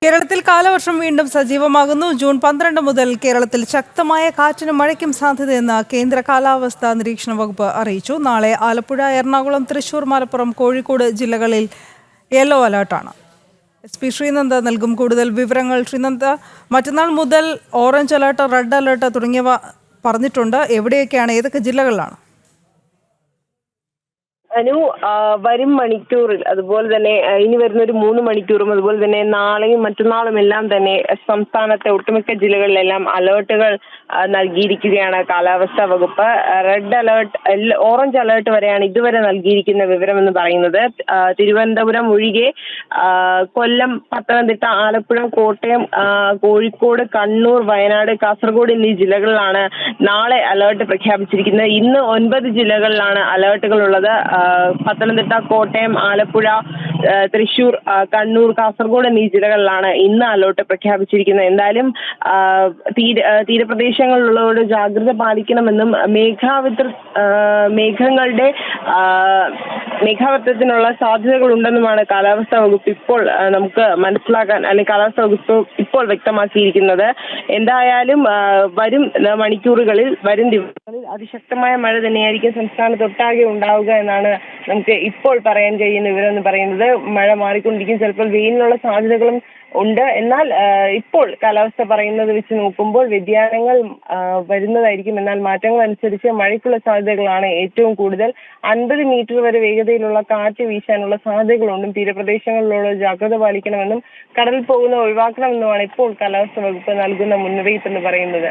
കേരളത്തിൽ കാലവർഷം വീണ്ടും സജീവമാകുന്നു. ജൂൺ 12 മുതൽ കേരളത്തിൽ ശക്തമായ കാറ്റിനും മഴയ്ക്കും സാധ്യതയെന്ന് കേന്ദ്ര കാലാവസ്ഥാ നിരീക്ഷണ വകുപ്പ് അറിയിച്ചു. നാളെ ആലപ്പുഴ, എറണാകുളം, തൃശൂർ, മലപ്പുറം, കോഴിക്കോട് ജില്ലകളിൽ യെല്ലോ അലർട്ടാണ്. SP ശ്രീനന്ദ നൽകും കൂടുതൽ വിവരങ്ങൾ. ശ്രീനന്ദ, മറ്റന്നാൾ മുതൽ ഓറഞ്ച് അലർട്ട്, റെഡ് അലർട്ട് തുടങ്ങിയവ പറഞ്ഞിട്ടുണ്ട്. എവിടെയൊക്കെയാണ്, ഏതൊക്കെ ജില്ലകളിലാണ്? വരും മണിക്കൂറിൽ അതുപോലെ തന്നെ ഇനി വരുന്ന ഒരു 3 മണിക്കൂറും അതുപോലെ തന്നെ നാളെയും മറ്റന്നാളും എല്ലാം തന്നെ സംസ്ഥാനത്തെ ഒട്ടുമിക്ക ജില്ലകളിലെല്ലാം അലേർട്ടുകൾ നൽകിയിരിക്കുകയാണ് കാലാവസ്ഥാ വകുപ്പ്. റെഡ് അലേർട്ട്, ഓറഞ്ച് അലേർട്ട് വരെയാണ് ഇതുവരെ നൽകിയിരിക്കുന്ന വിവരം എന്ന് പറയുന്നത്. തിരുവനന്തപുരം ഒഴികെ കൊല്ലം, പത്തനംതിട്ട, ആലപ്പുഴ, കോട്ടയം, കോഴിക്കോട്, കണ്ണൂർ, വയനാട്, കാസർഗോഡ് എന്നീ ജില്ലകളിലാണ് നാളെ അലേർട്ട് പ്രഖ്യാപിച്ചിരിക്കുന്നത്. ഇന്ന് 9 ജില്ലകളിലാണ് അലേർട്ടുകൾ ഉള്ളത്. പത്തനംതിട്ട, കോട്ടയം, ആലപ്പുഴ, തൃശൂർ, കണ്ണൂർ, കാസർഗോഡ് എന്നീ ജില്ലകളിലാണ് ഇന്ന് അലേർട്ട് പ്രഖ്യാപിച്ചിരിക്കുന്നത്. എന്തായാലും തീരപ്രദേശങ്ങളിലുള്ളവരോട് ജാഗ്രത പാലിക്കണമെന്നും മേഘാവൃത്തത്തിനുള്ള സാധ്യതകൾ ഉണ്ടെന്നുമാണ് കാലാവസ്ഥാ വകുപ്പ് ഇപ്പോൾ നമുക്ക് മനസ്സിലാക്കാൻ, അല്ലെങ്കിൽ കാലാവസ്ഥാ വകുപ്പ് ഇപ്പോൾ വ്യക്തമാക്കിയിരിക്കുന്നത്. എന്തായാലും വരും മണിക്കൂറുകളിൽ, വരും ദിവസങ്ങളിൽ അതിശക്തമായ മഴ തന്നെയായിരിക്കും സംസ്ഥാനത്തൊട്ടാകെ ഉണ്ടാവുക എന്നാണ് നമുക്ക് ഇപ്പോൾ പറയാൻ കഴിയുന്ന വിവരം എന്ന് പറയുന്നത്. മഴ മാറിക്കൊണ്ടിരിക്കും, ചിലപ്പോൾ വെയിലിനുള്ള സാധ്യതകളും ഉണ്ട്. എന്നാൽ ഇപ്പോൾ കാലാവസ്ഥ പറയുന്നത് വെച്ച് നോക്കുമ്പോൾ വ്യതിയാനങ്ങൾ വരുന്നതായിരിക്കും. എന്നാൽ മാറ്റങ്ങൾ അനുസരിച്ച് മഴയ്ക്കുള്ള സാധ്യതകളാണ് ഏറ്റവും കൂടുതൽ. 50 മീറ്റർ വരെ വേഗതയിലുള്ള കാറ്റ് വീശാനുള്ള സാധ്യതകളുണ്ട്. തീരപ്രദേശങ്ങളിലുള്ള ജാഗ്രത പാലിക്കണമെന്നും കടലിൽ പോകുന്ന ഒഴിവാക്കണമെന്നുമാണ് ഇപ്പോൾ കാലാവസ്ഥാ വകുപ്പ് നൽകുന്ന മുന്നറിയിപ്പ് എന്ന് പറയുന്നത്.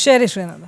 ശരി ശ്രീനന്ദ.